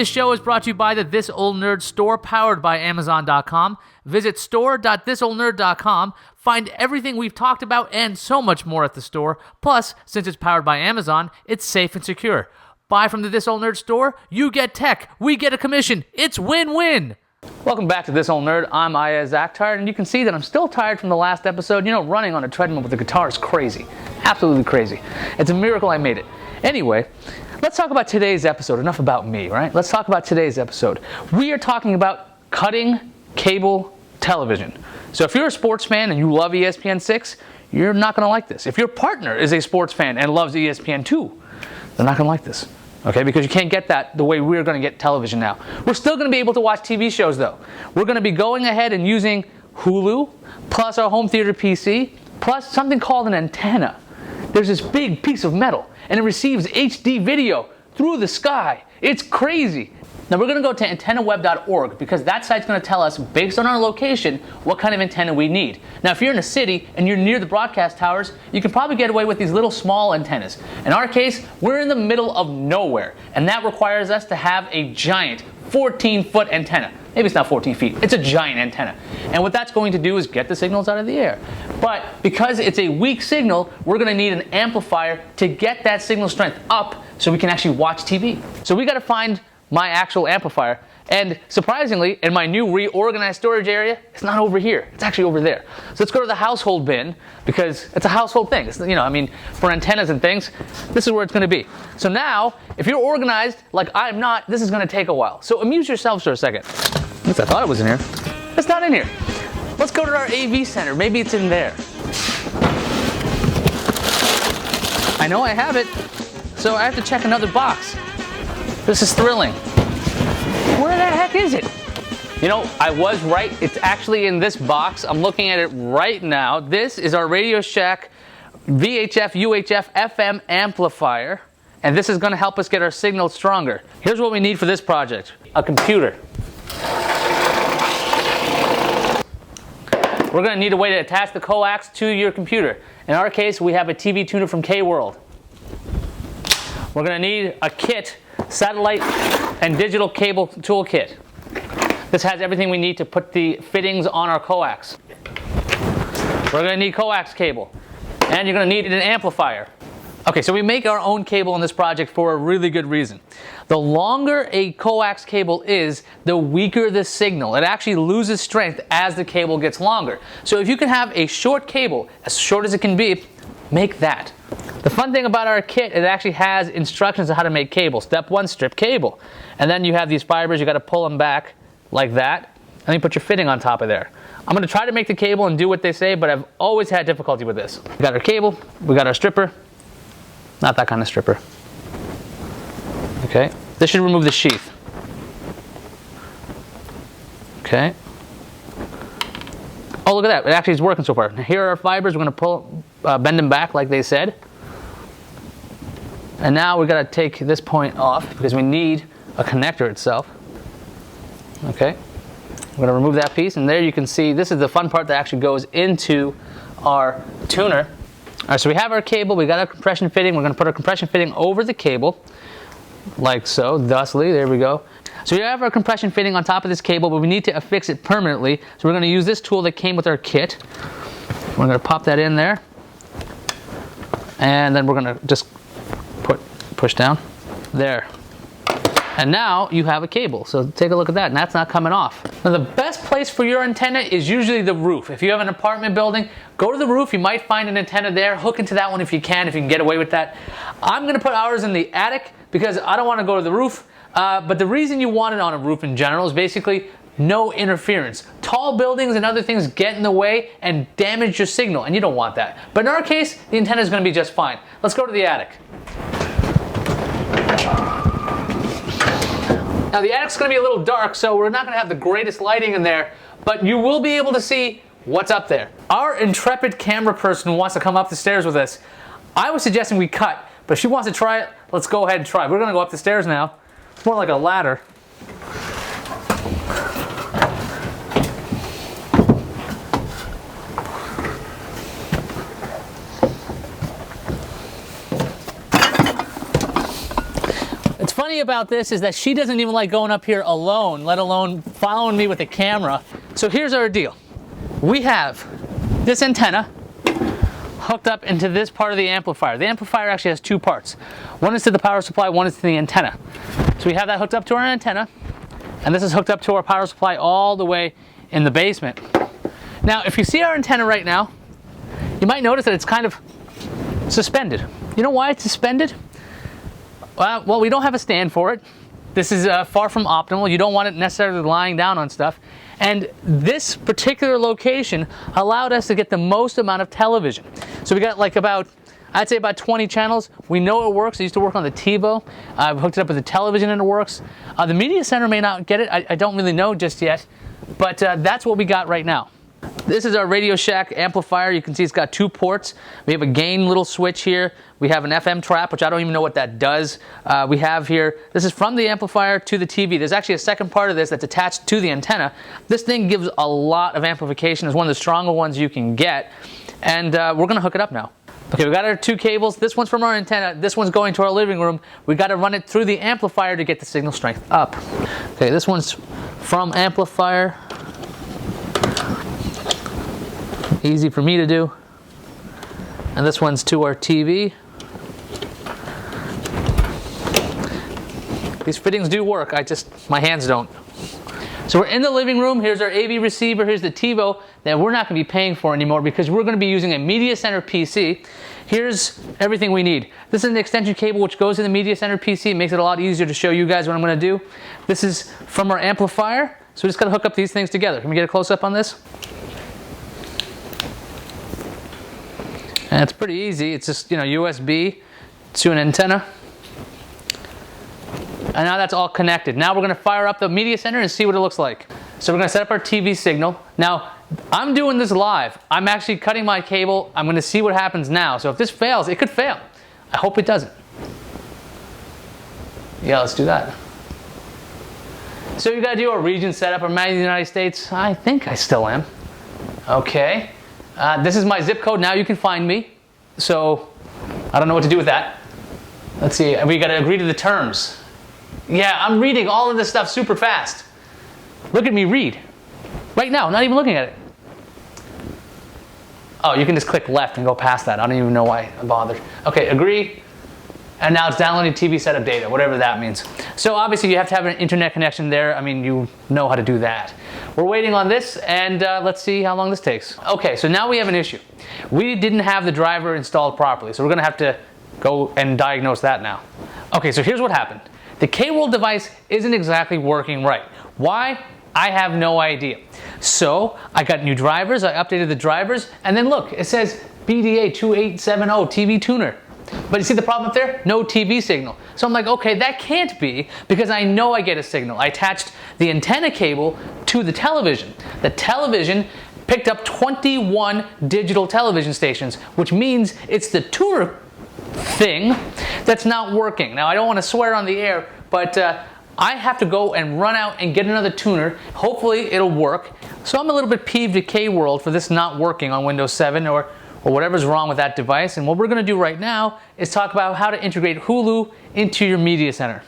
This show is brought to you by the This Old Nerd store, powered by Amazon.com. Visit store.thisoldnerd.com. Find everything we've talked about and so much more at the store. Plus, since it's powered by Amazon, it's safe and secure. Buy from the This Old Nerd store, you get tech, we get a commission. It's win-win. Welcome back to This Old Nerd. I'm Ayaz Akhtar, and you can see that I'm still tired from the last episode. You know, running on a treadmill with the guitar is crazy. Absolutely crazy. It's a miracle I made it. Anyway, let's talk about today's episode. Enough about me, right? Let's talk about today's episode. We are talking about cutting cable television. So if you're a sports fan and you love ESPN6, you're not going to like this. If your partner is a sports fan and loves ESPN2, they're not going to like this. Okay, because you can't get that the way we're going to get television now. We're still going to be able to watch TV shows though. We're going to be going ahead and using Hulu, plus our home theater PC, plus something called an antenna. There's this big piece of metal, and it receives HD video through the sky. It's crazy. Now we're going to go to antennaweb.org because that site's going to tell us, based on our location, what kind of antenna we need. Now if you're in a city and you're near the broadcast towers, you can probably get away with these little small antennas. In our case, we're in the middle of nowhere, and that requires us to have a giant 14-foot antenna. Maybe it's not 14 feet, it's a giant antenna. And what that's going to do is get the signals out of the air. But because it's a weak signal, we're going to need an amplifier to get that signal strength up so we can actually watch TV. So we got to find my actual amplifier, and surprisingly, in my new reorganized storage area, it's not over here, it's actually over there. So let's go to the household bin, because it's a household thing. It's, you know, I mean, for antennas and things, this is where it's going to be. So now, if you're organized like I'm not, this is going to take a while. So amuse yourselves for a second. At least I thought it was in here. It's not in here. Let's go to our AV center. Maybe it's in there. I know I have it, so I have to check another box. This is thrilling. Where the heck is it? You know, I was right. It's actually in this box. I'm looking at it right now. This is our Radio Shack VHF, UHF, FM amplifier. And this is going to help us get our signal stronger. Here's what we need for this project. A computer. We're going to need a way to attach the coax to your computer. In our case, we have a TV tuner from K-World. We're going to need a kit, satellite and digital cable toolkit. This has everything we need to put the fittings on our coax. We're going to need coax cable, and you're going to need an amplifier. Okay, so we make our own cable in this project for a really good reason. The longer a coax cable is, the weaker the signal. It actually loses strength as the cable gets longer. So if you can have a short cable, as short as it can be, make that. The fun thing about our kit, it actually has instructions on how to make cable. Step 1, strip cable. And then you have these fibers, you got to pull them back like that, and then you put your fitting on top of there. I'm going to try to make the cable and do what they say, but I've always had difficulty with this. We got our cable, we got our stripper. Not that kind of stripper. Okay, this should remove the sheath. Okay. Oh, look at that, it actually is working so far. Now, here are our fibers, we're going to bend them back like they said. And now we've got to take this point off because we need a connector itself. Okay, we're going to remove that piece, and there you can see this is the fun part that actually goes into our tuner. All right, so we have our cable, we got our compression fitting. We're going to put our compression fitting over the cable, like so, thusly, there we go. So we have our compression fitting on top of this cable, but we need to affix it permanently. So we're going to use this tool that came with our kit. We're going to pop that in there, and then we're going to just push down there, and now you have a cable. So take a look at that, and that's not coming off. Now the best place for your antenna is usually the roof. If you have an apartment building, go to the roof. You might find an antenna there. Hook into that one if you can get away with that. I'm going to put ours in the attic because I don't want to go to the roof. But the reason you want it on a roof in general is basically no interference. Tall buildings and other things get in the way and damage your signal, and you don't want that. But in our case, the antenna is going to be just fine. Let's go to the attic. Now the attic's going to be a little dark, so we're not going to have the greatest lighting in there, but you will be able to see what's up there. Our intrepid camera person who wants to come up the stairs with us, I was suggesting we cut, but if she wants to try it, let's go ahead and try. We're going to go up the stairs now. It's more like a ladder. funny about this is that she doesn't even like going up here alone, let alone following me with a camera. So here's our deal. We have this antenna hooked up into this part of the amplifier. The amplifier actually has two parts. One is to the power supply, one is to the antenna. So we have that hooked up to our antenna, and this is hooked up to our power supply all the way in the basement. Now, if you see our antenna right now, you might notice that it's kind of suspended. You know why it's suspended? Well, we don't have a stand for it. This is far from optimal. You don't want it necessarily lying down on stuff. And this particular location allowed us to get the most amount of television. So we got like I'd say about 20 channels. We know it works. I used to work on the TiVo. I've hooked it up with the television and it works. The media center may not get it. I don't really know just yet. But that's what we got right now. This is our Radio Shack amplifier. You can see it's got two ports. We have a gain little switch here. We have an FM trap, which I don't even know what that does. We have here, this is from the amplifier to the TV. There's actually a second part of this that's attached to the antenna. This thing gives a lot of amplification. It's one of the stronger ones you can get. And we're gonna hook it up now. Okay, we got our two cables. This one's from our antenna. This one's going to our living room. We got to run it through the amplifier to get the signal strength up. Okay, this one's from amplifier. Easy for me to do. And this one's to our TV. These fittings do work, my hands don't. So we're in the living room. Here's our AV receiver. Here's the TiVo that we're not going to be paying for anymore because we're going to be using a media center PC. Here's everything we need. This is an extension cable which goes in the media center PC. It makes it a lot easier to show you guys what I'm going to do. This is from our amplifier. So we just got to hook up these things together. Can we get a close up on this? And it's pretty easy. It's just, USB to an antenna. And now that's all connected. Now we're going to fire up the media center and see what it looks like. So we're going to set up our TV signal. Now, I'm doing this live. I'm actually cutting my cable. I'm going to see what happens now. So if this fails, it could fail. I hope it doesn't. Yeah, let's do that. So you got to do a region setup. I'm in the United States. I think I still am. Okay. This is my zip code. Now you can find me. So I don't know what to do with that. Let's see. We got to agree to the terms. Yeah, I'm reading all of this stuff super fast. Look at me read. Right now, not even looking at it. Oh, you can just click left and go past that. I don't even know why I bothered. Okay, agree. And now it's downloading TV setup data, whatever that means. So obviously you have to have an internet connection there. I mean, you know how to do that. We're waiting on this, and let's see how long this takes. Okay, so now we have an issue. We didn't have the driver installed properly, so we're gonna have to go and diagnose that now. Okay, so here's what happened. The K-World device isn't exactly working right. Why? I have no idea. So I got new drivers, I updated the drivers, and then look, it says BDA 2870 TV tuner. But you see the problem up there? No TV signal. So I'm like, okay, that can't be because I know I get a signal. I attached the antenna cable to the television. The television picked up 21 digital television stations, which means it's the tuner thing that's not working. Now, I don't want to swear on the air, but I have to go and run out and get another tuner. Hopefully it'll work. So I'm a little bit peeved at K-World for this not working on Windows 7 or whatever's wrong with that device. And what we're going to do right now is talk about how to integrate Hulu into your media center.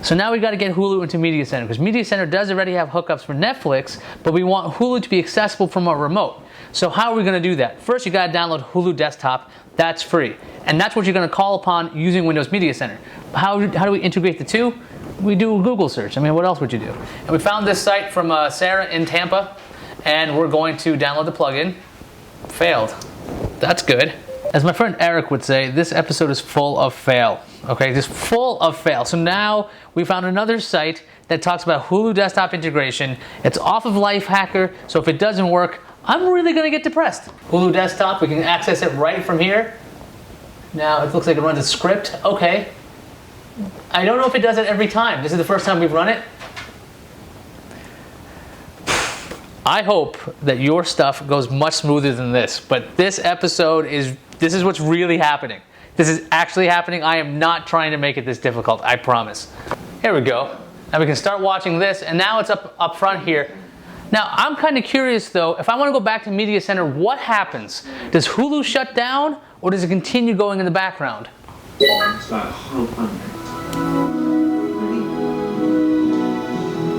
So now we got to get Hulu into Media Center because Media Center does already have hookups for Netflix, but we want Hulu to be accessible from our remote. So how are we going to do that? First, you got to download Hulu Desktop. That's free. And that's what you're going to call upon using Windows Media Center. How do we integrate the two? We do a Google search. I mean, what else would you do? And we found this site from Sarah in Tampa, and we're going to download the plugin. Failed. That's good. As my friend Eric would say, this episode is full of fail. Okay, just full of fail. So now we found another site that talks about Hulu Desktop integration. It's off of Lifehacker, so if it doesn't work, I'm really gonna get depressed. Hulu Desktop, we can access it right from here. Now it looks like it runs a script. Okay. I don't know if it does it every time. This is the first time we've run it. I hope that your stuff goes much smoother than this, but this episode this is what's really happening. This is actually happening. I am not trying to make it this difficult, I promise. Here we go. Now we can start watching this, and now it's up front here. Now I'm kind of curious though, if I want to go back to Media Center, what happens? Does Hulu shut down, or does it continue going in the background?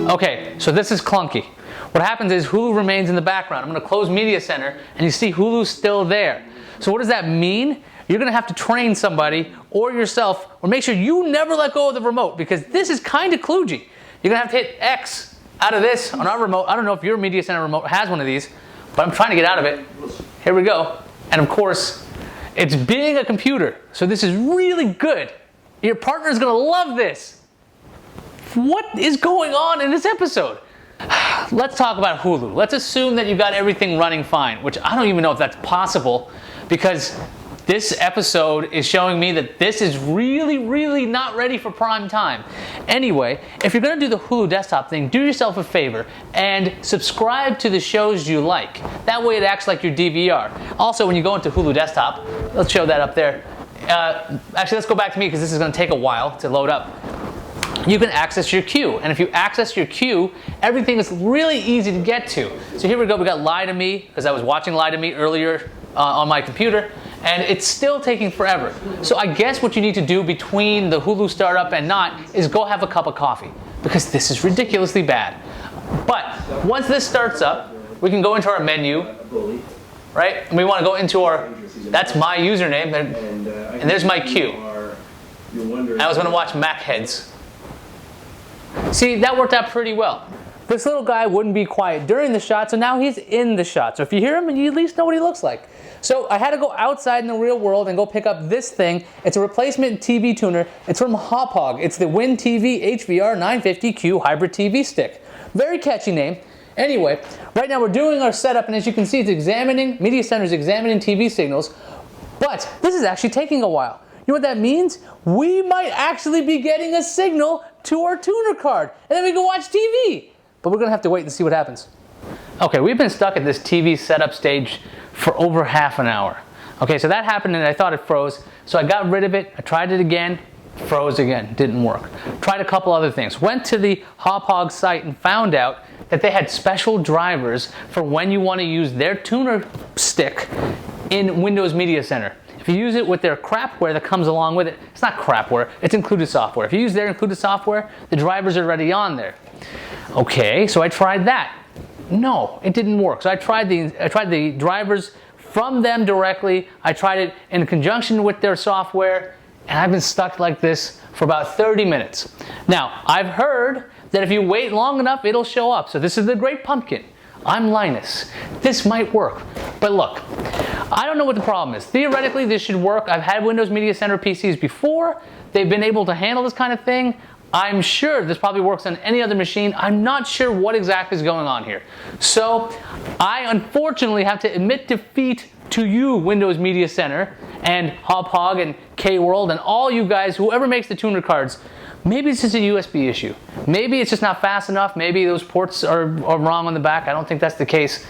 Okay, so this is clunky. What happens is Hulu remains in the background. I'm going to close Media Center, and you see Hulu's still there. So what does that mean? You're going to have to train somebody or yourself, or make sure you never let go of the remote, because this is kind of kludgy. You're going to have to hit X out of this on our remote. I don't know if your Media Center remote has one of these, but I'm trying to get out of it. Here we go. And of course, it's being a computer, so this is really good. Your partner's going to love this. What is going on in this episode? Let's talk about Hulu. Let's assume that you got everything running fine, which I don't even know if that's possible, because this episode is showing me that this is really not ready for prime time. Anyway, if you're going to do the Hulu desktop thing, do yourself a favor and subscribe to the shows you like. That way it acts like your DVR. Also, when you go into Hulu desktop, let's show that up there. Actually, let's go back to me, because this is going to take a while to load up. You can access your queue, and if you access your queue, everything is really easy to get to. So here we go, we got Lie to Me, because I was watching Lie to Me earlier on my computer, and it's still taking forever. So I guess what you need to do between the Hulu startup and not is go have a cup of coffee, because this is ridiculously bad. But once this starts up, we can go into our menu, right? And we want to go into our, that's my username, and there's my queue. I was going to watch Mac Heads. See, that worked out pretty well. This little guy wouldn't be quiet during the shot, so now he's in the shot. So if you hear him, you at least know what he looks like. So I had to go outside in the real world and go pick up this thing. It's a replacement TV tuner. It's from Hauppauge. It's the WinTV HVR 950Q hybrid TV stick. Very catchy name. Anyway, right now we're doing our setup, and as you can see, it's examining, Media Center's examining TV signals, but this is actually taking a while. You know what that means? We might actually be getting a signal to our tuner card, and then we can watch TV. But we're going to have to wait and see what happens. Okay, we've been stuck at this TV setup stage for over half an hour. Okay, so that happened and I thought it froze, so I got rid of it. I tried it again, froze again, didn't work. Tried a couple other things. Went to the Hauppauge site and found out that they had special drivers for when you want to use their tuner stick in Windows Media Center. If you use it with their crapware that comes along with it, it's not crapware, it's included software. If you use their included software, the drivers are already on there. Okay, so I tried that. No, it didn't work. So I tried the drivers from them directly. I tried it in conjunction with their software, and I've been stuck like this for about 30 minutes. Now, I've heard that if you wait long enough, it'll show up. So this is the Great Pumpkin. I'm Linus. This might work. But look, I don't know what the problem is. Theoretically, this should work. I've had Windows Media Center PCs before. They've been able to handle this kind of thing. I'm sure this probably works on any other machine. I'm not sure what exactly is going on here. So I unfortunately have to admit defeat to you, Windows Media Center and Hauppauge and K-World and all you guys, whoever makes the tuner cards. Maybe it's just a USB issue. Maybe it's just not fast enough. Maybe those ports are wrong on the back. I don't think that's the case.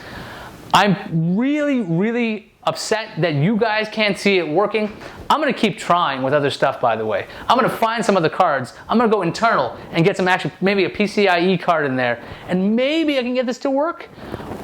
I'm really upset that you guys can't see it working. I'm going to keep trying with other stuff, by the way. I'm going to find some other cards. I'm going to go internal and get some actually, maybe a PCIe card in there. And maybe I can get this to work.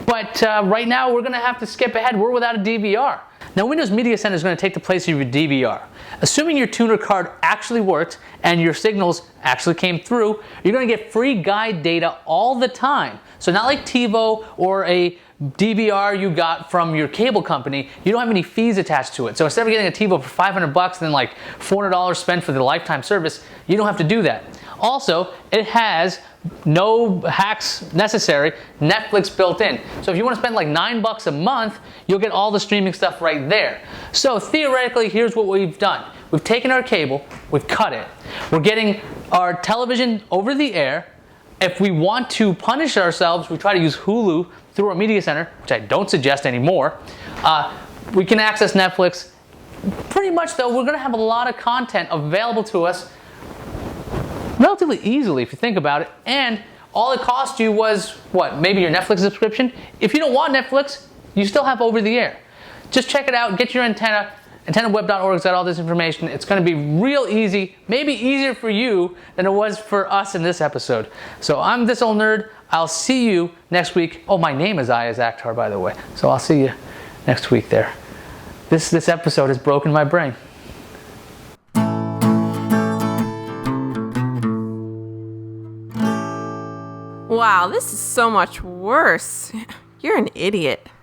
But right now, we're going to have to skip ahead. We're without a DVR. Now, Windows Media Center is going to take the place of your DVR. Assuming your tuner card actually worked and your signals actually came through, you're going to get free guide data all the time. So not like TiVo or a DVR you got from your cable company, you don't have any fees attached to it. So instead of getting a TiVo for $500 and then like $400 spent for the lifetime service, you don't have to do that. Also, it has no hacks necessary, Netflix built in. So if you want to spend like $9 a month, you'll get all the streaming stuff right there. So theoretically, here's what we've done. We've taken our cable, we've cut it. We're getting our television over the air. If we want to punish ourselves, we try to use Hulu through our Media Center, which I don't suggest anymore. We can access Netflix. Pretty much though, we're going to have a lot of content available to us relatively easily if you think about it, and all it cost you was, what, maybe your Netflix subscription? If you don't want Netflix, you still have over the air. Just check it out, get your antenna. AntennaWeb.org's got all this information. It's going to be real easy, maybe easier for you than it was for us in this episode. So I'm This Old Nerd. I'll see you next week. Oh, my name is Ayaz Akhtar, by the way. So I'll see you next week there. This episode has broken my brain. Wow, this is so much worse. You're an idiot.